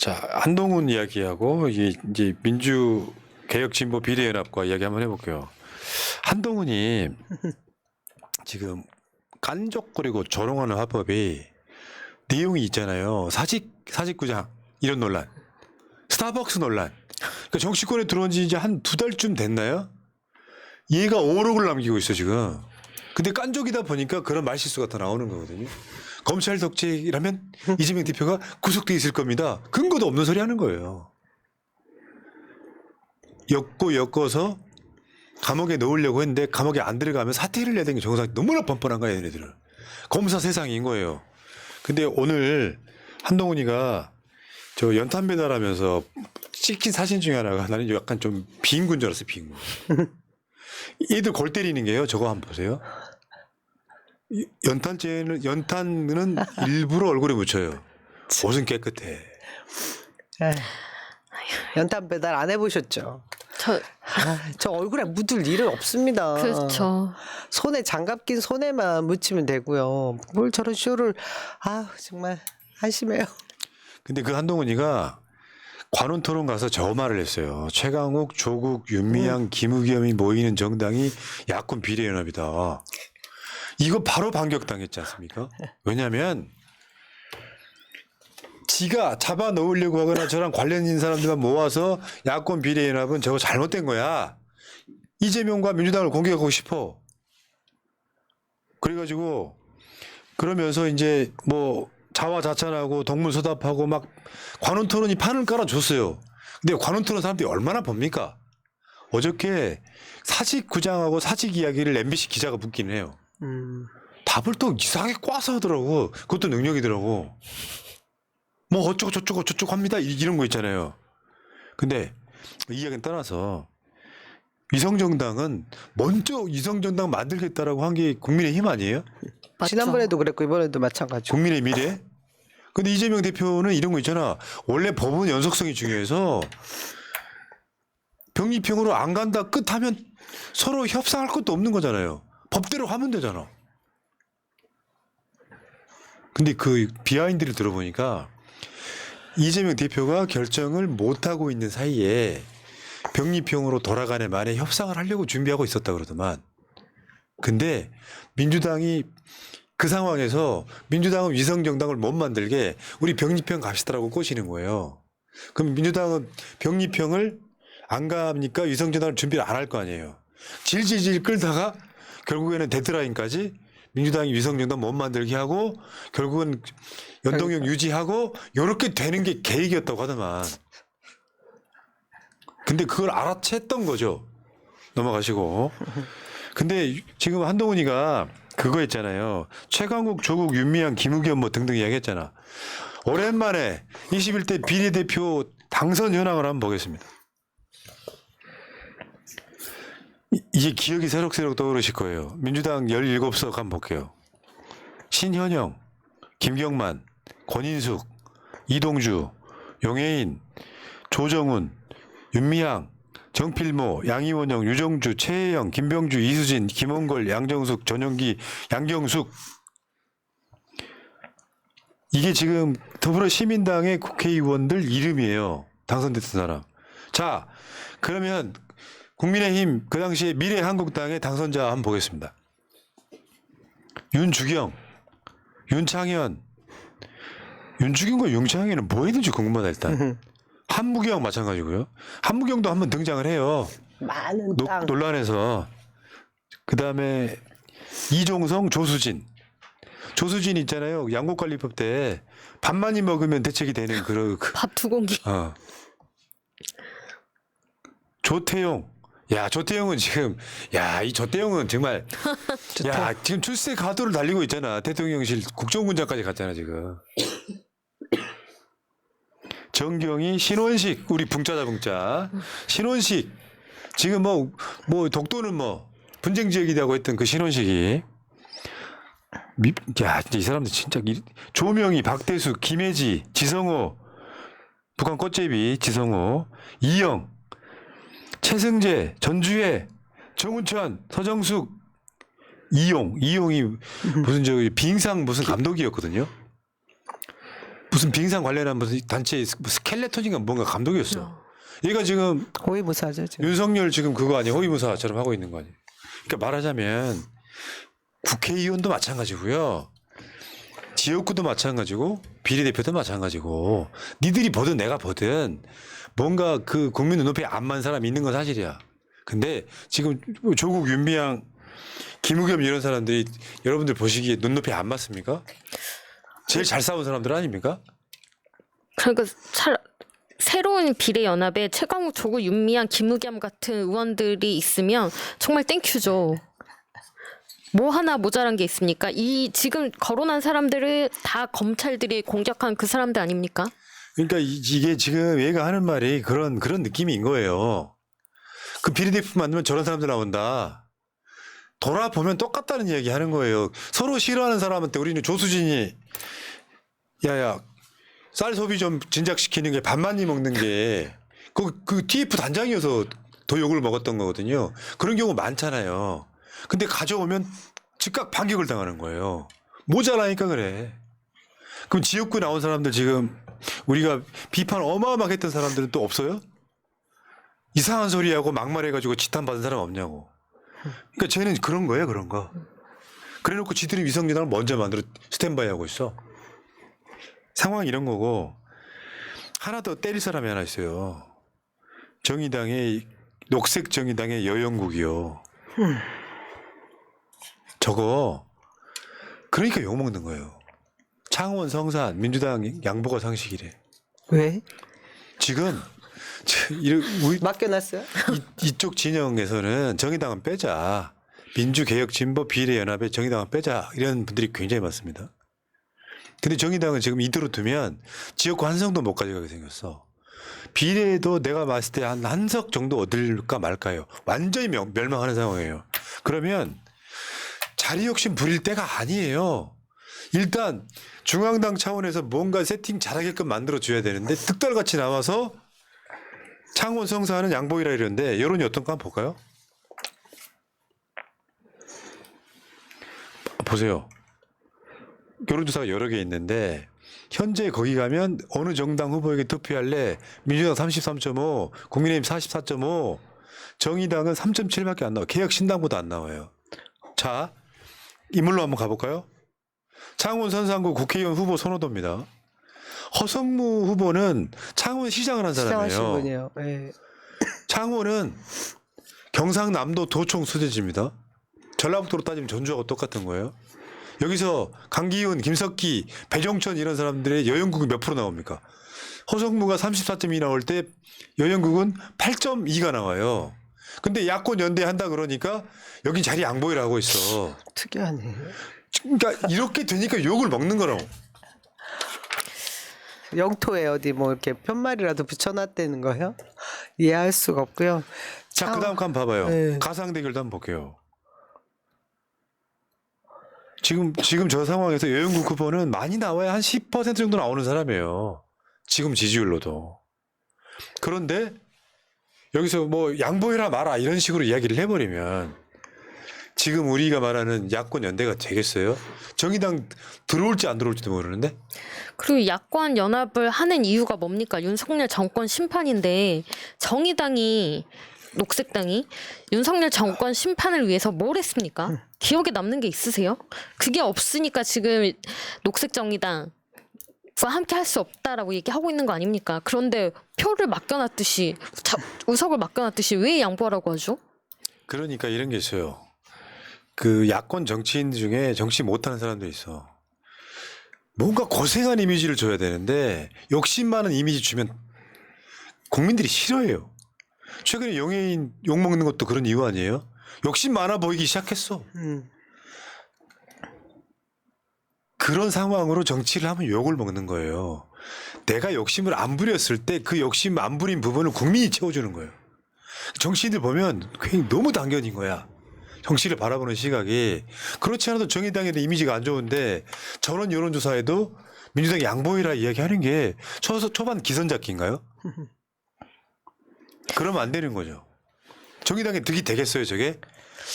자, 한동훈 이야기하고 이제 민주개혁진보 비례연합과 이야기 한번 해볼게요. 한동훈이 지금 깐족거리고 조롱하는 화법이 내용이 있잖아요. 사직구장 이런 논란, 스타벅스 논란. 그러니까 정치권에 들어온 지 이제 한 2달쯤 됐나요? 얘가 오록을 남기고 있어 지금. 근데 깐족이다 보니까 그런 말실수가 더 나오는 거거든요. 검찰 독재라면 이재명 대표가 구속돼 있을 겁니다. 근거도 없는 소리 하는 거예요. 엮어서 감옥에 넣으려고 했는데 감옥에 안 들어가면 사퇴를 해야 되는 게 정상. 너무나 뻔뻔한 거야 얘네들은. 검사 세상인 거예요. 근데 오늘 한동훈이가 저 연탄 배달하면서 찍힌 사진 중에 하나가 나는 약간 좀 비인군 줄 알았어요. 비인군. 얘들 골 때리는 게요. 저거 한번 보세요. 연탄은 일부러 얼굴에 묻혀요. 옷은 깨끗해. 연탄 배달 안 해보셨죠? 저 저 얼굴에 묻을 일은 없습니다. 그렇죠. 손에 장갑 낀 손에만 묻히면 되고요. 뭘 저런 쇼를 정말 한심해요. 근데 그 한동훈이가 관훈 토론 가서 저 말을 했어요. 최강욱, 조국, 윤미향, 김우겸이 모이는 정당이 야권 비례연합이다. 이거 바로 반격당했지 않습니까? 왜냐하면 지가 잡아 넣으려고 하거나 저랑 관련 있는 사람들만 모아서 야권 비례연합은 저거 잘못된 거야. 이재명과 민주당을 공격하고 싶어. 그래가지고 그러면서 이제 뭐 자화자찬하고 동문서답하고 막 관훈 토론이 판을 깔아줬어요. 근데 관훈 토론 사람들이 얼마나 봅니까? 어저께 사직구장하고 사직 이야기를 MBC 기자가 묻긴 해요. 답을 또 이상하게 꽈서 하더라고. 그것도 능력이더라고. 뭐 어쩌고 저쩌고 합니다. 이런 거 있잖아요. 근데 이 이야기는 떠나서 위성정당은 먼저 위성정당 만들겠다라고 한 게 국민의힘 아니에요? 맞죠. 지난번에도 그랬고 이번에도 마찬가지고. 국민의 미래? 근데 이재명 대표는 이런 거 있잖아. 원래 법은 연속성이 중요해서 병립형으로 안 간다 끝하면 서로 협상할 것도 없는 거잖아요. 법대로 하면 되잖아. 근데 그 비하인드를 들어보니까 이재명 대표가 결정을 못하고 있는 사이에 병립형으로 돌아가네 만에 협상을 하려고 준비하고 있었다 그러더만. 근데 민주당이 그 상황에서 민주당은 위성정당을 못 만들게 우리 병립형 갑시다라고 꼬시는 거예요. 그럼 민주당은 병립형을 안 갑니까? 위성정당을 준비를 안 할 거 아니에요. 질질질 끌다가 결국에는 데드라인까지 민주당이 위성정당 못 만들게 하고 결국은 연동형 유지하고 이렇게 되는 게 계획이었다고 하더만. 근데 그걸 알아챘던 거죠. 넘어가시고. 근데 지금 한동훈이가 그거 있잖아요. 최강욱, 조국, 윤미향, 김우겸 뭐 등등 이야기했잖아. 오랜만에 21대 비례대표 당선 현황을 한번 보겠습니다. 이제 기억이 새록새록 떠오르실 거예요. 민주당 17석 한번 볼게요. 신현영, 김경만, 권인숙, 이동주, 용해인, 조정훈, 윤미향, 정필모, 양이원영, 유정주, 최혜영, 김병주, 이수진, 김원걸, 양정숙, 전용기, 양경숙. 이게 지금 더불어시민당의 국회의원들 이름이에요. 당선됐던 사람. 자, 그러면 국민의힘 그 당시에 미래한국당의 당선자 한번 보겠습니다. 윤주경, 윤창현. 윤주경과 윤창현은 뭐 했는지 궁금하다 일단. 한무경 마찬가지고요. 한무경도 한번 등장을 해요. 많은 땅. 논란에서. 그다음에 이종성, 조수진. 조수진 있잖아요. 양곡관리법 때 밥 많이 먹으면 대책이 되는 밥 2공기. 조태용. 야, 조태용은 지금 이 조태용은 정말 지금 출세 가도를 달리고 있잖아. 대통령실 국정원장까지 갔잖아, 지금. 정경희, 신원식, 우리 붕짜자 붕짜. 신원식. 지금 뭐 독도는 분쟁 지역이라고 했던 그 신원식이. 진짜 이 사람들 진짜. 조명희, 박대수, 김혜지, 지성호, 북한 꽃제비, 지성호, 이영, 최승재, 전주혜, 정운천, 서정숙, 이용이 무슨 빙상 무슨 감독이었거든요. 무슨 빙상 관련한 무슨 단체 스켈레톤인가 뭔가 감독이었어. 얘가 지금 호위무사죠 지금. 윤석열 지금 그거 아니에요? 호위무사처럼 하고 있는 거 아니에요? 그러니까 말하자면 국회의원도 마찬가지고요. 지역구도 마찬가지고 비례대표도 마찬가지고 니들이 보든 내가 보든 뭔가 그 국민 눈높이에 안 맞는 사람이 있는 건 사실이야. 근데 지금 조국 윤미향 김우겸 이런 사람들이 여러분들 보시기에 눈높이 안 맞습니까? 제일 잘 싸운 사람들 아닙니까? 그러니까 새로운 비례연합에 최강욱, 조국, 윤미향, 김우겸 같은 의원들이 있으면 정말 땡큐죠. 뭐 하나 모자란 게 있습니까? 이 지금 거론한 사람들을 다 검찰들이 공격한 그 사람들 아닙니까? 그러니까 이게 지금 얘가 하는 말이 그런 느낌인 거예요. 그 비례대표 만들면 저런 사람들 나온다. 돌아보면 똑같다는 이야기 하는 거예요. 서로 싫어하는 사람한테 우리는 조수진이 야야 쌀 소비 좀 진작시키는 게 밥 많이 먹는 게 그 TF 단장이어서 더 욕을 먹었던 거거든요. 그런 경우 많잖아요. 근데 가져오면 즉각 반격을 당하는 거예요. 모자라니까 그래. 그럼 지역구 나온 사람들 지금 우리가 비판 어마어마하게 했던 사람들은 또 없어요? 이상한 소리하고 막말해가지고 지탄 받은 사람 없냐고. 그러니까 쟤는 그런 거예요, 그런 거. 그래놓고 지들이 위성연합을 먼저 만들어 스탠바이 하고 있어. 상황이 이런 거고 하나 더 때릴 사람이 하나 있어요. 정의당의 녹색 정의당의 여영국이요. 저거 그러니까 욕 먹는 거예요. 창원 성산 민주당 양보가 상식이래. 왜? 지금 우리 맡겨놨어요? 이쪽 진영에서는 정의당은 빼자. 민주개혁진보 비례연합에 정의당은 빼자. 이런 분들이 굉장히 많습니다. 근데 정의당은 지금 이대로 두면 지역구 한 성도 못 가져가게 생겼어. 비례도 내가 봤을 때 한 석 정도 얻을까 말까요. 완전히 멸망하는 상황이에요. 그러면 자리 욕심 부릴 때가 아니에요. 일단 중앙당 차원에서 뭔가 세팅 잘하게끔 만들어줘야 되는데 득달같이 나와서 창원 성사하는 양보이라 이러는데 여론이 어떤가 한번 볼까요? 보세요. 여론조사가 여러 개 있는데 현재 거기 가면 어느 정당 후보에게 투표할래? 민주당 33.5, 국민의힘 44.5, 정의당은 3.7밖에 안 나와요. 개혁신당보다 안 나와요. 자, 인물로 한번 가볼까요? 창원 선산구 국회의원 후보 선호도입니다. 허성무 후보는 창원 시장을 한 시장하신 사람이에요. 분이에요. 네. 창원은 경상남도 도청 소재지입니다. 전라북도로 따지면 전주하고 똑같은 거예요. 여기서 강기훈, 김석기, 배종천 이런 사람들의 여영국이 몇 프로 나옵니까? 허성무가 34.2 나올 때 여영국은 8.2가 나와요. 근데 야권 연대한다 그러니까 여긴 자리 양보이라 하고 있어. 특이하네. 그러니까 이렇게 되니까 욕을 먹는 거라고. 영토에 어디 뭐 이렇게 편말이라도 붙여놨다는 거예요? 이해할 수가 없고요. 자, 그다음 칸 봐봐요. 네. 가상 대결도 한번 볼게요. 지금 저 상황에서 여영국 후보는 많이 나와야 한 10% 정도 나오는 사람이에요. 지금 지지율로도. 그런데 여기서 뭐 양보해라 마라 이런 식으로 이야기를 해버리면 지금 우리가 말하는 야권 연대가 되겠어요? 정의당 들어올지 안 들어올지도 모르는데? 그리고 야권 연합을 하는 이유가 뭡니까? 윤석열 정권 심판인데 정의당이 녹색당이 윤석열 정권 심판을 위해서 뭘 했습니까? 기억에 남는 게 있으세요? 그게 없으니까 지금 녹색 정의당과 함께 할 수 없다라고 얘기하고 있는 거 아닙니까? 그런데 표를 맡겨놨듯이 의석을 맡겨놨듯이 왜 양보하라고 하죠? 그러니까 이런 게 있어요. 그 야권 정치인 중에 정치 못하는 사람도 있어. 뭔가 고생한 이미지를 줘야 되는데 욕심 많은 이미지 주면 국민들이 싫어해요. 최근에 용해인 욕먹는 것도 그런 이유 아니에요? 욕심 많아 보이기 시작했어. 그런 상황으로 정치를 하면 욕을 먹는 거예요. 내가 욕심을 안 부렸을 때 그 욕심 안 부린 부분을 국민이 채워주는 거예요. 정치인들 보면 괜히 너무 당연인 거야. 정치를 바라보는 시각이. 그렇지 않아도 정의당에 대한 이미지가 안 좋은데 저런 여론조사에도 민주당이 양보해라 이야기하는 게 초반 기선잡기인가요? 그러면 안 되는 거죠. 정의당에 득이 되겠어요, 저게?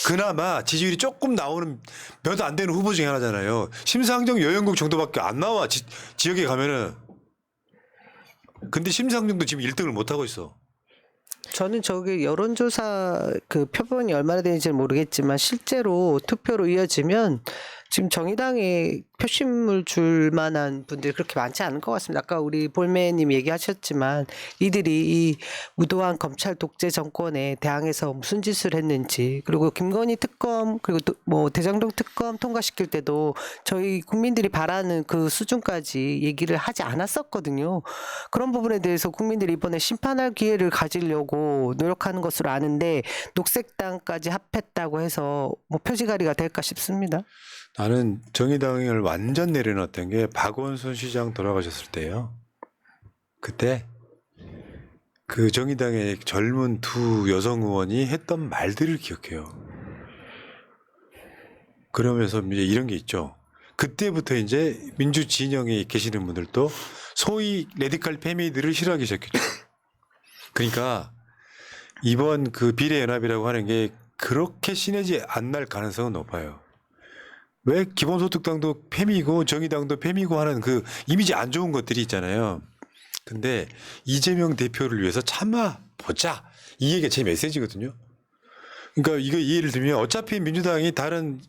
그나마 지지율이 조금 나오는 몇 안 되는 후보 중에 하나잖아요. 심상정 여영국 정도밖에 안 나와. 지역에 가면은 근데 심상정도 지금 1등을 못 하고 있어. 저는 저게 여론조사 그 표본이 얼마나 되는지는 모르겠지만 실제로 투표로 이어지면 지금 정의당에 표심을 줄 만한 분들이 그렇게 많지 않은 것 같습니다. 아까 우리 볼매님 얘기하셨지만 이들이 이 무도한 검찰 독재 정권에 대항해서 무슨 짓을 했는지, 그리고 김건희 특검 그리고 또 뭐 대장동 특검 통과시킬 때도 저희 국민들이 바라는 그 수준까지 얘기를 하지 않았었거든요. 그런 부분에 대해서 국민들이 이번에 심판할 기회를 가지려고 노력하는 것으로 아는데 녹색당까지 합했다고 해서 뭐 표지가리가 될까 싶습니다. 나는 정의당을 완전 내려놨던 게 박원순 시장 돌아가셨을 때예요. 그때 그 정의당의 젊은 두 여성 의원이 했던 말들을 기억해요. 그러면서 이제 이런 게 있죠. 그때부터 이제 민주 진영에 계시는 분들도 소위 레디칼 페미들을 싫어하기 시작했죠. 그러니까 이번 그 비례연합이라고 하는 게 그렇게 친해지 안 날 가능성은 높아요. 왜 기본소득당도 페미고 정의당도 페미고 하는 그 이미지 안 좋은 것들이 있잖아요. 근데 이재명 대표를 위해서 참아 보자. 이 얘기가 제 메시지거든요. 그러니까 이거 예를 들면 어차피 민주당이 다른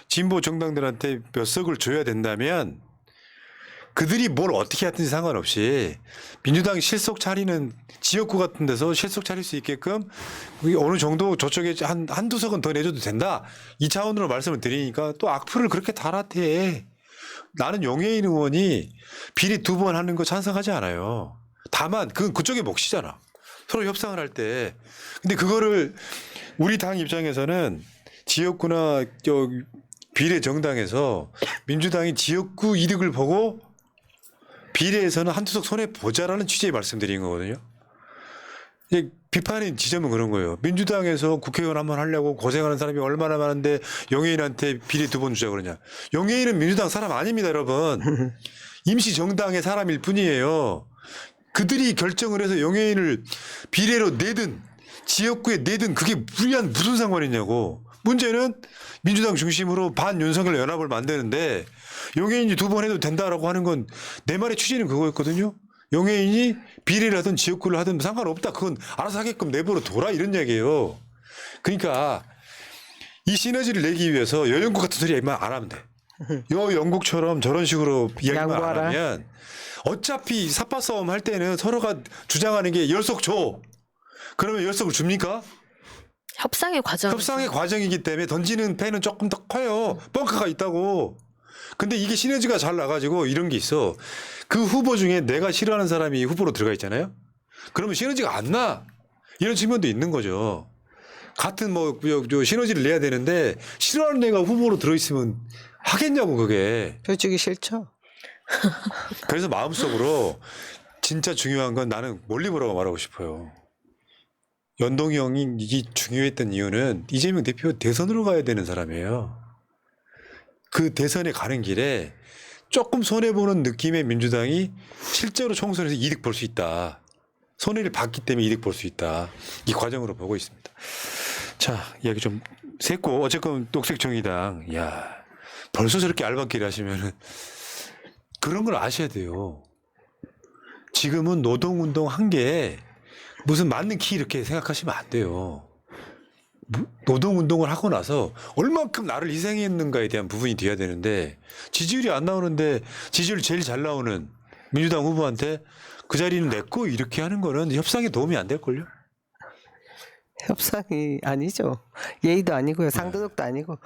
진보 정당들한테 몇 석을 줘야 된다면 그들이 뭘 어떻게 하든지 상관없이 민주당이 실속 차리는 지역구 같은 데서 실속 차릴 수 있게끔 어느 정도 저쪽에 한두 석은 더 내줘도 된다. 이 차원으로 말씀을 드리니까 또 악플을 그렇게 달았대. 나는 용해인 의원이 비리 2번 하는 거 찬성하지 않아요. 다만 그건 그쪽의 몫이잖아. 서로 협상을 할 때. 근데 그거를 우리 당 입장에서는 지역구나 비례 정당에서 민주당이 지역구 이득을 보고 비례에서는 한두 석 손해 보자라는 취지의 말씀드린 거거든요. 비판의 지점은 그런 거예요. 민주당에서 국회의원 한번 하려고 고생하는 사람이 얼마나 많은데 용해인한테 비례 2번 주자 그러냐. 용해인은 민주당 사람 아닙니다, 여러분. 임시 정당의 사람일 뿐이에요. 그들이 결정을 해서 용해인을 비례로 내든 지역구에 내든 그게 우리한 무슨 상관이냐고. 문제는 민주당 중심으로 반윤석열 연합을 만드는데 용해인이 2번 해도 된다라고 하는 건 내 말의 취지는 그거였거든요. 용해인이 비례를 하든 지역구를 하든 상관없다. 그건 알아서 하게끔 내버려 둬라 이런 얘기예요. 그러니까 이 시너지를 내기 위해서 여영국 같은 소리 안 하면 돼. 영국처럼 저런 식으로 이야기만 안 하면 어차피 삽바 싸움 할 때는 서로가 주장하는 게 10석 줘. 그러면 10석을 줍니까? 협상의 과정. 협상의 과정이기 때문에 던지는 패는 조금 더 커요. 벙커가 있다고. 근데 이게 시너지가 잘 나가지고 이런 게 있어. 그 후보 중에 내가 싫어하는 사람이 후보로 들어가 있잖아요. 그러면 시너지가 안 나. 이런 측면도 있는 거죠. 같은 뭐 시너지를 내야 되는데 싫어하는 애가 후보로 들어있으면 하겠냐고 그게. 표주기 싫죠. 그래서 마음속으로 진짜 중요한 건 나는 멀리 보라고 말하고 싶어요. 연동이 형이 이게 중요했던 이유는 이재명 대표 대선으로 가야 되는 사람이에요. 그 대선에 가는 길에 조금 손해보는 느낌의 민주당이 실제로 총선에서 이득 볼 수 있다. 손해를 봤기 때문에 이득 볼 수 있다. 이 과정으로 보고 있습니다. 자, 이야기 좀 셌고 어쨌건 녹색정의당. 야, 벌써 저렇게 알바끼리 하시면은 그런 걸 아셔야 돼요. 지금은 노동운동 한 게 무슨 맞는 키 이렇게 생각하시면 안 돼요. 노동운동을 하고 나서 얼만큼 나를 희생했는가에 대한 부분이 돼야 되는데 지지율이 안 나오는데 지지율 제일 잘 나오는 민주당 후보한테 그 자리는 냈고 이렇게 하는 거는 협상에 도움이 안 될걸요? 협상이 아니죠. 예의도 아니고요. 상도덕도 아니고.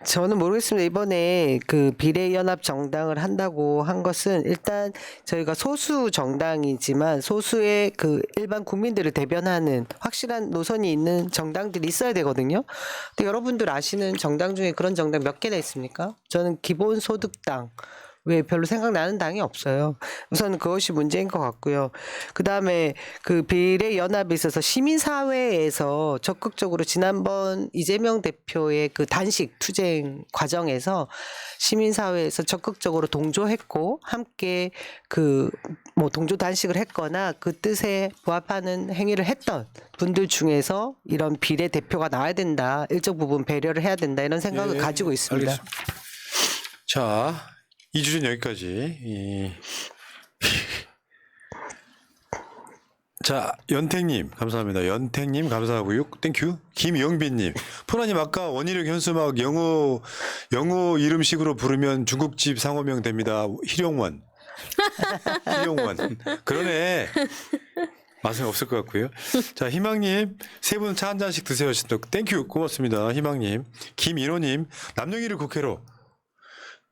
저는 모르겠습니다. 이번에 그 비례연합 정당을 한다고 한 것은 일단 저희가 소수 정당이지만 소수의 그 일반 국민들을 대변하는 확실한 노선이 있는 정당들이 있어야 되거든요. 근데 여러분들 아시는 정당 중에 그런 정당 몇 개나 있습니까? 저는 기본소득당 왜 별로 생각나는 당이 없어요. 우선 그것이 문제인 것 같고요. 그 다음에 그 비례연합에 있어서 시민사회에서 적극적으로 지난번 이재명 대표의 그 단식 투쟁 과정에서 시민사회에서 적극적으로 동조했고 함께 그 뭐 동조 단식을 했거나 그 뜻에 부합하는 행위를 했던 분들 중에서 이런 비례 대표가 나와야 된다. 일정 부분 배려를 해야 된다. 이런 생각을 가지고 있습니다. 알겠습니다. 자. 이 주제는 여기까지. 자, 연택님 감사합니다. 연택님 감사하고요. 땡큐. 김영빈님, 포나님 아까 원희룡 현수막 영어 이름식으로 부르면 중국집 상호명 됩니다. 희룡원. 희룡원. 그러네. 맛은 없을 것 같고요. 자, 희망님 세 분 차 한 잔씩 드세요. 땡큐 고맙습니다. 희망님, 김인호님, 남영희를 국회로.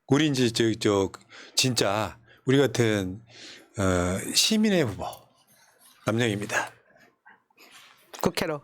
우리 이제 저 진짜 우리 같은 시민의 후보 남영희입니다. 국회로.